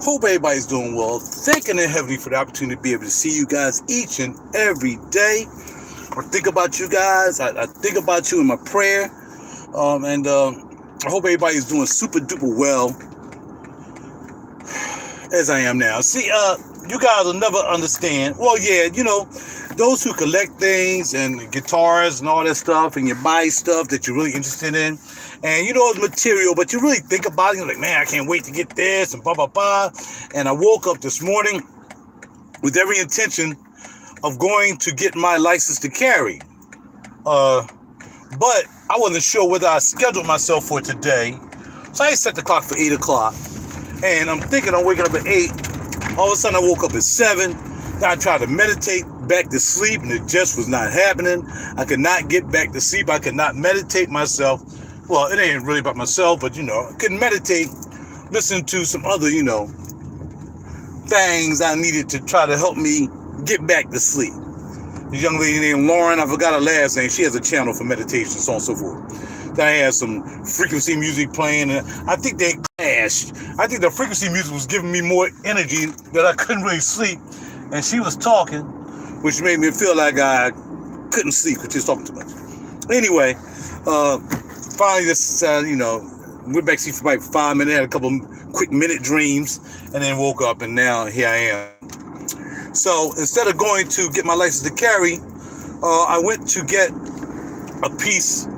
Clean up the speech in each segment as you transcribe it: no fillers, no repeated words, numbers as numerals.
Hope everybody's doing well. Thanking the Heavenly for the opportunity to be able to see you guys each and every day. I think about you guys. I think about you in my prayer. And I hope everybody's doing super duper well as I am now. See, you guys will never understand. Well, yeah, those who collect things and guitars and all that stuff, and you buy stuff that you're really interested in, and it's material, but you really think about it, you're like, man, I can't wait to get this, and blah, blah, blah. And I woke up this morning with every intention of going to get my license to carry. But I wasn't sure whether I scheduled myself for today. So I set the clock for 8 o'clock. And I'm thinking I'm waking up at 8. All of a sudden I woke up at 7. Then I tried to meditate back to sleep, and it just was not happening. I could not get back to sleep. I could not meditate myself. Well, it ain't really about myself, but I couldn't meditate, listen to some other, things I needed to try to help me get back to sleep. This young lady named Lauren, I forgot her last name. She has a channel for meditation, so on and so forth. Then I had some frequency music playing, and I think they clashed. I think the frequency music was giving me more energy that I couldn't really sleep. And she was talking, which made me feel like I couldn't sleep because she was talking too much. Anyway, finally just, went back to sleep for about 5 minutes, had a couple quick minute dreams, and then woke up, and now here I am. So instead of going to get my license to carry, I went to get a piece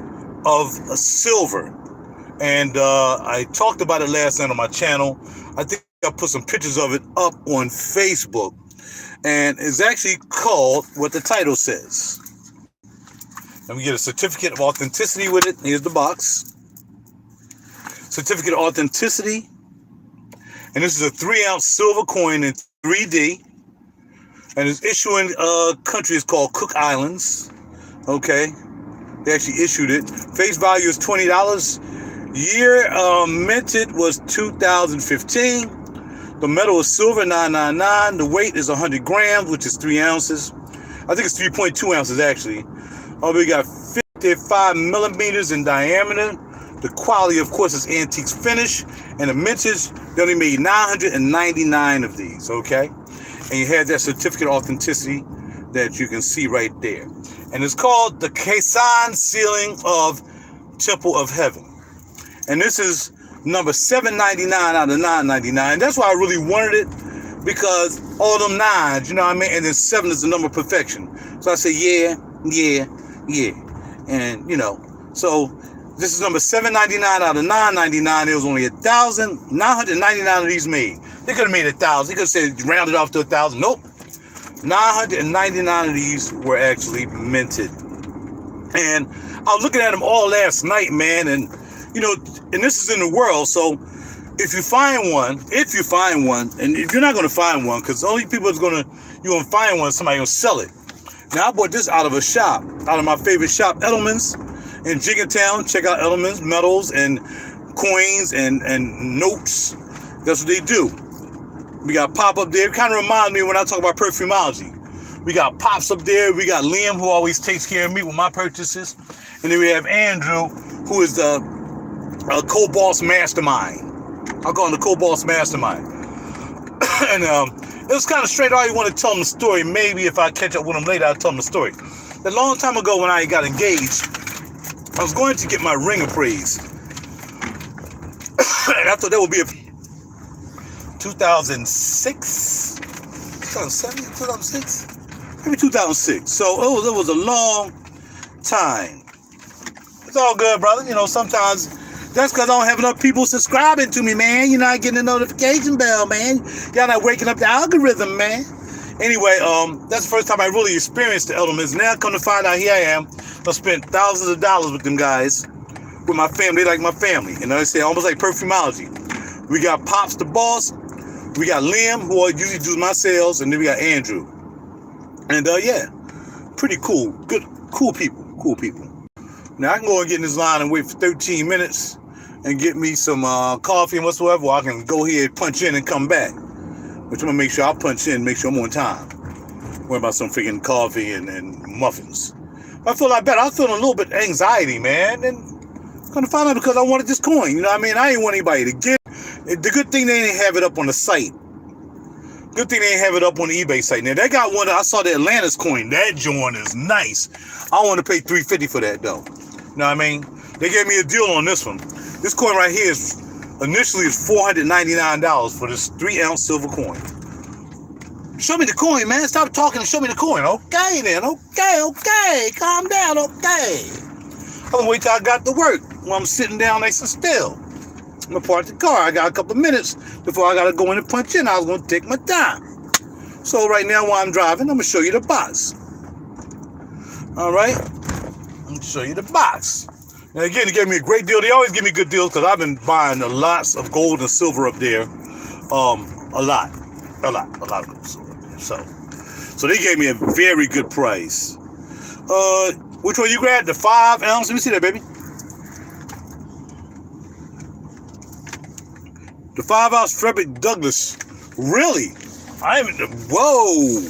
of silver. And I talked about it last night on my channel. I think I put some pictures of it up on Facebook. And it's actually called what the title says. Let me get a certificate of authenticity with it. Here's the box. Certificate of authenticity. And this is a 3-ounce silver coin in 3D. And its issuing country is called Cook Islands. Okay. They actually issued it. Face value is $20. Year minted was 2015. The metal is silver, 999. The weight is 100 grams, which is 3 ounces. I think it's 3.2 ounces, actually. We got 55 millimeters in diameter. The quality, of course, is antique finish. And the mintage, they only made 999 of these, okay? And you have that certificate of authenticity that you can see right there. And it's called the Caisson sealing of Temple of Heaven. And this is number 799 out of 999. That's why I really wanted it, because all them nines, you know what I mean? And then 7 is the number of perfection. So I say, yeah. And, so this is number 799 out of 999. There was only 1,999 of these made. They could have made 1,000. They could have said rounded off to 1,000. Nope. 999 of these were actually minted. And I was looking at them all last night, man. And, and this is in the world. So if you find one, and if you're not going to find one, because the only people you're going to find one, somebody going to sell it. Now, I bought this out of a shop, out of my favorite shop, Edelman's in Jenkintown. Check out Edelman's, metals and coins and notes. That's what they do. We got Pop up there. It kind of reminds me when I talk about perfumology. We got Pops up there. We got Liam, who always takes care of me with my purchases. And then we have Andrew, who is the co-boss mastermind. I'll call him the co-boss mastermind. And it was kind of straight. I already want to tell him the story. Maybe if I catch up with him later, I'll tell him the story. A long time ago when I got engaged, I was going to get my ring appraised. And I thought that would be 2006, 2007, 2006, maybe 2006. So it was a long time. It's all good, brother. Sometimes that's because I don't have enough people subscribing to me, man. You're not getting a notification bell, man. Y'all not waking up the algorithm, man. Anyway, that's the first time I really experienced the elements. Now I come to find out, here I am. I spent thousands of dollars with them guys, with my family. They like my family. I say almost like perfumology. We got Pops the boss. We got Liam, who usually does my sales, and then we got Andrew. And yeah, pretty cool. Good, cool people. Now I can go and get in this line and wait for 13 minutes and get me some coffee and whatsoever, or I can go here, punch in, and come back. Which I'm gonna make sure I punch in, make sure I'm on time. Worry about some freaking coffee and muffins. I feel a lot better. I was feeling a little bit of anxiety, man. And I'm gonna find out because I wanted this coin. You know what I mean? I didn't want anybody to get it. The good thing they didn't have it up on the site. Good thing they didn't have it up on the eBay site. Now, they got one, I saw the Atlantis coin. That joint is nice. I want to pay $350 for that, though. You know what I mean? They gave me a deal on this one. This coin right here is initially is $499 for this 3-ounce silver coin. Show me the coin, man. Stop talking and show me the coin. Okay, then. Okay. Calm down, okay. I'm going to wait till I got to work while I'm sitting down nice and still. I'm going to park the car. I got a couple minutes before I got to go in and punch in. I was going to take my time. So right now while I'm driving, I'm going to show you the box. All right? I'm going to show you the box. Now, again, they gave me a great deal. They always give me good deals because I've been buying lots of gold and silver up there. A lot of gold and silver up there. So they gave me a very good price. Which one you grabbed? The 5 ounce? Let me see that, baby. The 5 ounce Frederick Douglass. Really? Whoa.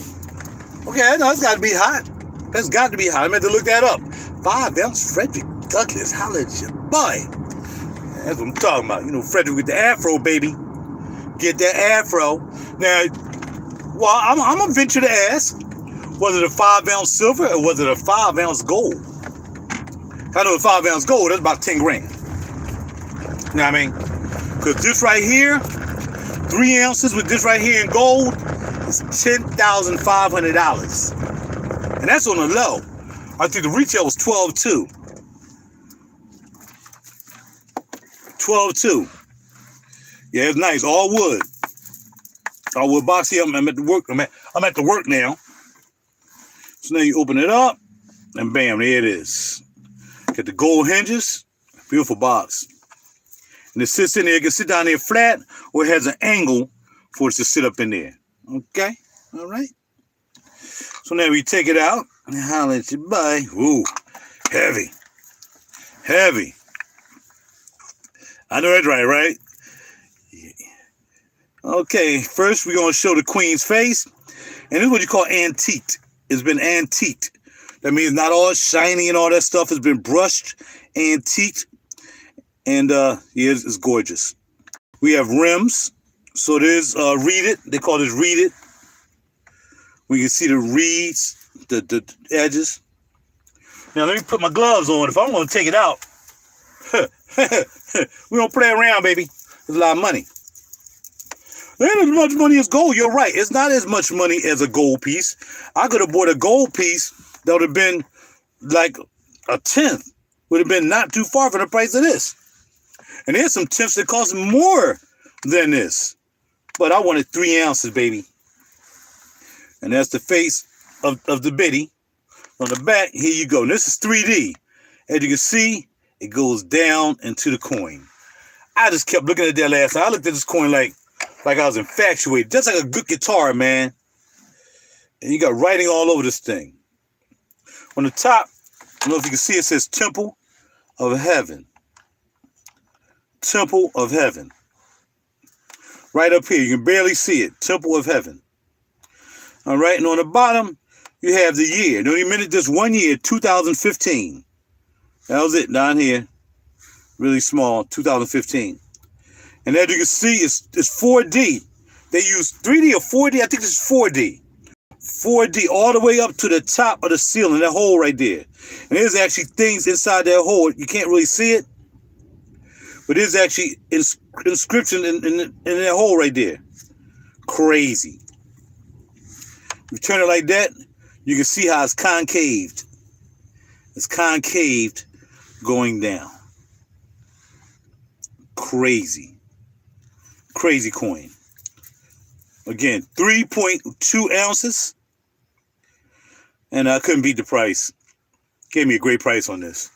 Okay, no, it's got to be hot. That's got to be hot. I meant to look that up. 5 ounce Frederick Douglass. Holla at your boy. That's what I'm talking about. You know, Frederick with the afro, baby. Get that afro. Now, well, I'm going to venture to ask, was it a 5 ounce silver or was it a 5 ounce gold? I know a 5 ounce gold, that's about 10 grand. You know what I mean? Because this right here, 3 ounces with this right here in gold is $10,500. And that's on the low. I think the retail was $12,200. $12,200. Yeah, it's nice. All wood. All wood box here. I'm at the work. I'm at the work now. So now you open it up, and bam, there it is. Get the gold hinges. Beautiful box. And it sits in there. It can sit down there flat, or it has an angle for it to sit up in there. Okay? All right? So now we take it out and holler at your boy. Ooh, heavy. Heavy. I know that's right? Yeah. Okay, first we're going to show the queen's face. And this is what you call antiqued. It's been antiqued. That means not all shiny and all that stuff has been brushed, antiqued. And yeah, it's gorgeous. We have rims. So there's read it. They call this read it. We can see the reeds, the edges. Now let me put my gloves on. If I'm going to take it out, we don't play around, baby. There's a lot of money. There ain't as much money as gold. You're right. It's not as much money as a gold piece. I could have bought a gold piece that would have been like a tenth. Would have been not too far from the price of this. And there's some tenths that cost more than this. But I wanted 3 ounces, baby. And that's the face of the biddy. On the back, here you go. And this is 3D. As you can see, it goes down into the coin. I just kept looking at that last night. I looked at this coin like I was infatuated. Just like a good guitar, man. And you got writing all over this thing. On the top, I don't know if you can see, it says Temple of Heaven. Temple of Heaven. Right up here. You can barely see it. Temple of Heaven. All right. And on the bottom, you have the year. The only minute, just 1 year, 2015. That was it down here. Really small, 2015. And as you can see, it's 4D. They use 3D or 4D. I think this is 4D. 4D all the way up to the top of the ceiling, that hole right there. And there's actually things inside that hole. You can't really see it. But there's actually inscription in that hole right there. Crazy. You turn it like that, you can see how it's concaved. It's concaved going down. Crazy. Crazy coin. Again, 3.2 ounces. And I couldn't beat the price. Gave me a great price on this.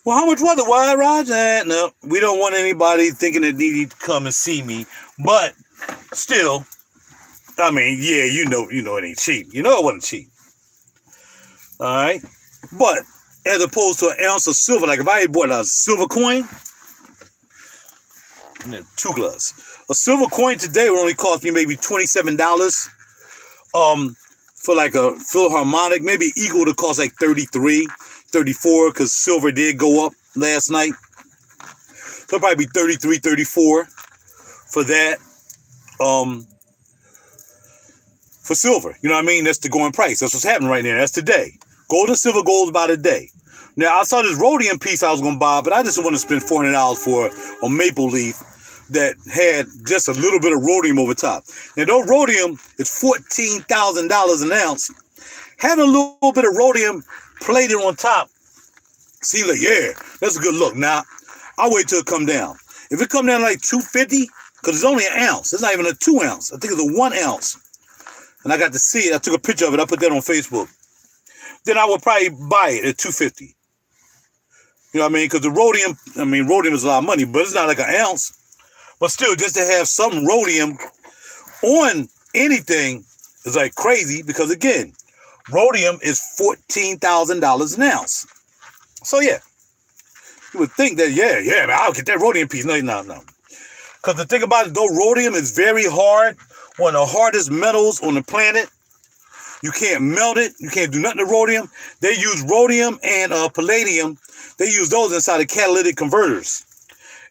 Well, how much was it? Why, Raj? No, we don't want anybody thinking that they need to come and see me. But still, I mean, yeah, you know it ain't cheap. You know it wasn't cheap. All right? But as opposed to an ounce of silver, like if I had bought a silver coin, 2 gloves. A silver coin today would only cost me maybe $27. For like a Philharmonic, maybe equal to cost like 33, 34, because silver did go up last night. So it'll probably be 33, 34. for that. For silver, you know what I mean? That's the going price. That's what's happening right now. That's today. Gold and silver goes by the day. Now I saw this rhodium piece I was gonna buy, but I just want to spend $400 for a maple leaf that had just a little bit of rhodium over top. Now, though rhodium is $14,000 an ounce, having a little bit of rhodium plated on top seems like, yeah, that's a good look. Now, I'll wait till it come down. If it come down like 250, because it's only an ounce, it's not even a 2 ounce. I think it's a 1 ounce. And I got to see it. I took a picture of it. I put that on Facebook. Then I would probably buy it at 250. You know what I mean? Because the rhodium, rhodium is a lot of money, but it's not like an ounce. But still, just to have some rhodium on anything is like crazy because, again, rhodium is $14,000 an ounce. So, yeah. You would think that, yeah, man, I'll get that rhodium piece. No. Because the thing about it, though, rhodium is very hard. One of the hardest metals on the planet. You can't melt it. You can't do nothing to rhodium. They use rhodium and palladium. They use those inside of catalytic converters.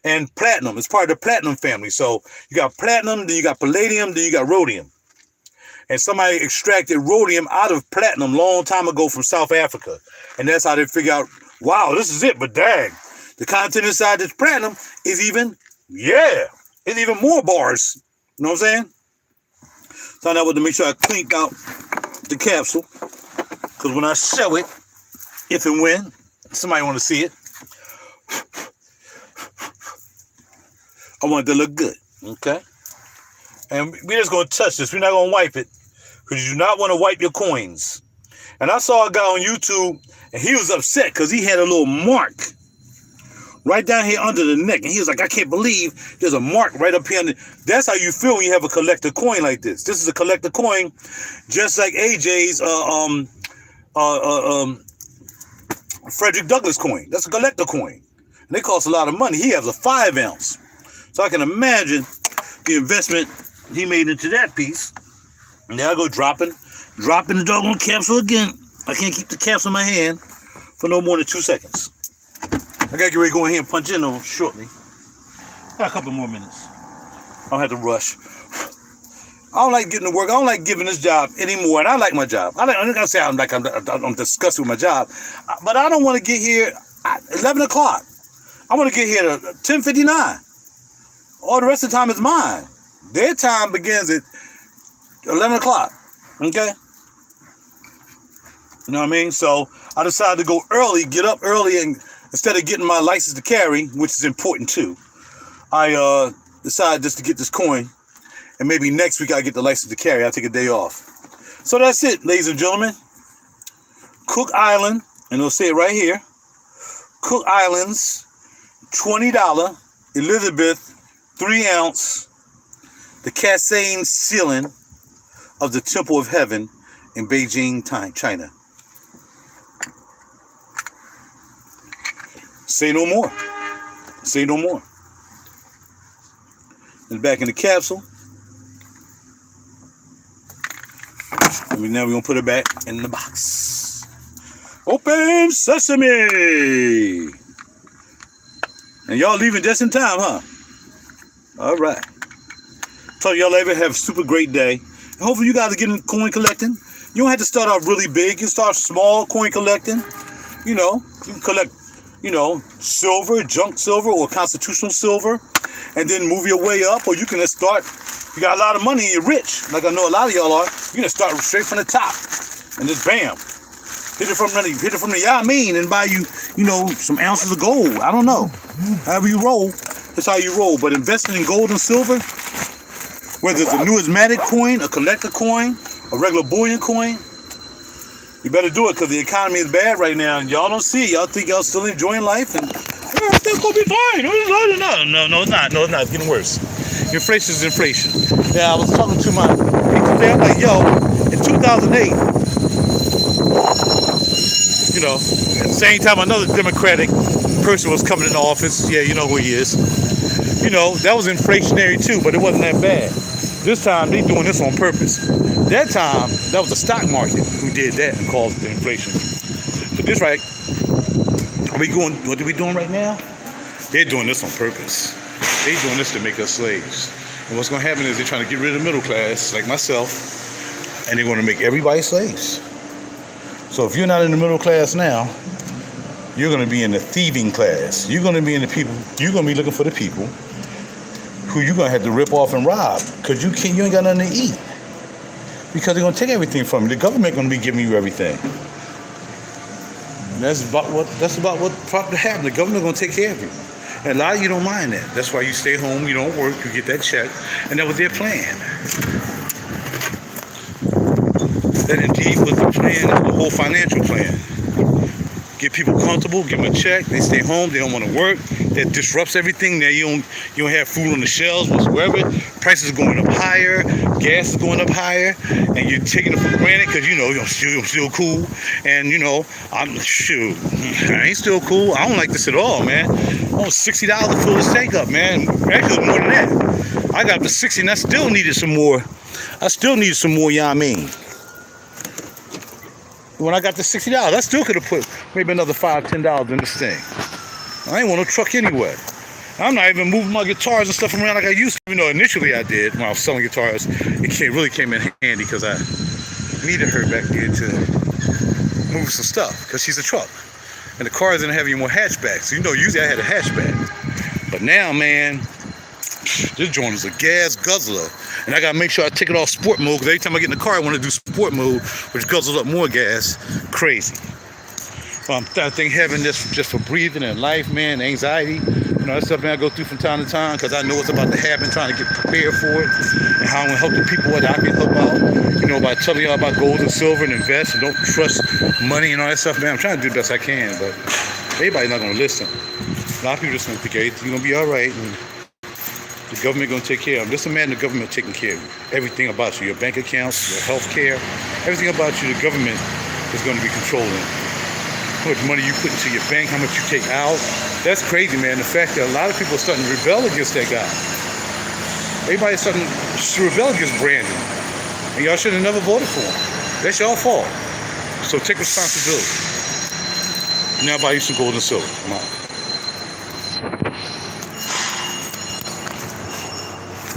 And platinum. It's part of the platinum family. So you got platinum, then you got palladium, then you got rhodium. And somebody extracted rhodium out of platinum a long time ago from South Africa. And that's how they figure out, wow, this is it. But dang, the content inside this platinum is even, it's even more bars. You know what I'm saying? So I want to make sure I cleaned out the capsule. Because when I show it, if and when somebody want to see it, I want it to look good. Okay? And we're just going to touch this. We're not going to wipe it. Because you do not want to wipe your coins. And I saw a guy on YouTube, and he was upset because he had a little mark right down here under the neck. And he was like, I can't believe there's a mark right up here. That's how you feel when you have a collector coin like this. This is a collector coin, just like AJ's Frederick Douglass coin. That's a collector coin. And they cost a lot of money. He has a 5 ounce. So I can imagine the investment he made into that piece. And there I go dropping the doggone capsule again. I can't keep the capsule in my hand for no more than 2 seconds. I gotta get ready to go in here and punch in on shortly. Got a couple more minutes. I don't have to rush. I don't like getting to work. I don't like giving this job anymore. And I like my job. I'm not gonna say I'm disgusted with my job, but I don't want to get here at 11 o'clock. I want to get here at 10:59. All the rest of the time is mine. Their time begins at 11 o'clock. Okay? You know what I mean? So I decided to go early, get up early, and instead of getting my license to carry, which is important too, I decided just to get this coin. And maybe next week I'll get the license to carry. I'll take a day off. So that's it, ladies and gentlemen. Cook Island, and they'll say it right here. Cook Island's $20 Elizabeth 3 ounce, the Caisson ceiling of the Temple of Heaven in BeJing, China. Say no more. Say no more. And back in the capsule. And now we're going to put it back in the box. Open sesame. And y'all leaving just in time, huh? All right. So y'all ever have a super great day. And hopefully you guys are getting coin collecting. You don't have to start off really big. You can start small coin collecting. You know, you can collect, silver, junk silver, or constitutional silver, and then move your way up. Or you can just start, you got a lot of money and you're rich, like I know a lot of y'all are, you can start straight from the top and just bam. Hit it from the Yamin and buy you, some ounces of gold. I don't know. However you roll, that's how you roll. But investing in gold and silver, whether it's a numismatic coin, a collector coin, a regular bullion coin, you better do it because the economy is bad right now and y'all don't see it. Y'all think y'all still enjoying life and everything's gonna be fine. No, it's not. No, it's not. It's getting worse. Inflation is inflation. Yeah, I was talking to my people today. I'm like, yo, in 2008, at the same time another Democratic person was coming into office. Yeah, you know who he is. That was inflationary too, but it wasn't that bad. This time, they doing this on purpose. That time, that was the stock market who did that and caused the inflation. So this right, what are we doing right now? They're doing this on purpose. They're doing this to make us slaves. And what's going to happen is they're trying to get rid of the middle class, like myself, and they're going to make everybody slaves. So if you're not in the middle class now, you're going to be in the thieving class. You're going to be in the people. You're going to be looking for the people who you're going to have to rip off and rob because you ain't got nothing to eat. Because they're going to take everything from you. The government going to be giving you everything. And that's about what probably happened. The government going to take care of you. And a lot of you don't mind that. That's why you stay home, you don't work, you get that check. And that was their plan. That indeed was the plan, the whole financial plan. Get people comfortable, give them a check, they stay home, they don't want to work. That disrupts everything. Now you don't have food on the shelves whatsoever. Prices are going up higher, gas is going up higher, and you're taking it for granted because I'm still cool. And I ain't still cool. I don't like this at all, man. Almost $60 to fill this tank up, man. Actually, more than that. I got up to 60 and I still needed some more. You know what I mean? When I got the $60, I still could have put maybe another $5, $10 in this thing. I ain't want no truck anyway. I'm not even moving my guitars and stuff around like I used to. Initially I did when I was selling guitars. It really came in handy because I needed her back there to move some stuff because she's a truck. And the cars didn't have any more hatchbacks. Usually I had a hatchback. But now, man, this joint is a gas guzzler. And I got to make sure I take it off sport mode because every time I get in the car, I want to do sport mode, which guzzles up more gas. Crazy. I think having this just for breathing and life, man, anxiety, that's something I go through from time to time because I know what's about to happen, trying to get prepared for it, and how I'm going to help the people that I can help out, by telling y'all about gold and silver and invest and don't trust money and all that stuff, man. I'm trying to do the best I can, but everybody's not going to listen. A lot of people just going to think everything's going to be all right, and the government going to take care of them. Just imagine the government taking care of you. Everything about you, your bank accounts, your health care, everything about you, the government is going to be controlling. How much money you put into your bank, how much you take out. That's crazy, man. The fact that a lot of people are starting to rebel against that guy. Everybody's starting to rebel against Brandon. And y'all should have never voted for him. That's y'all fault. So take responsibility. Now buy you some gold and silver. Come on.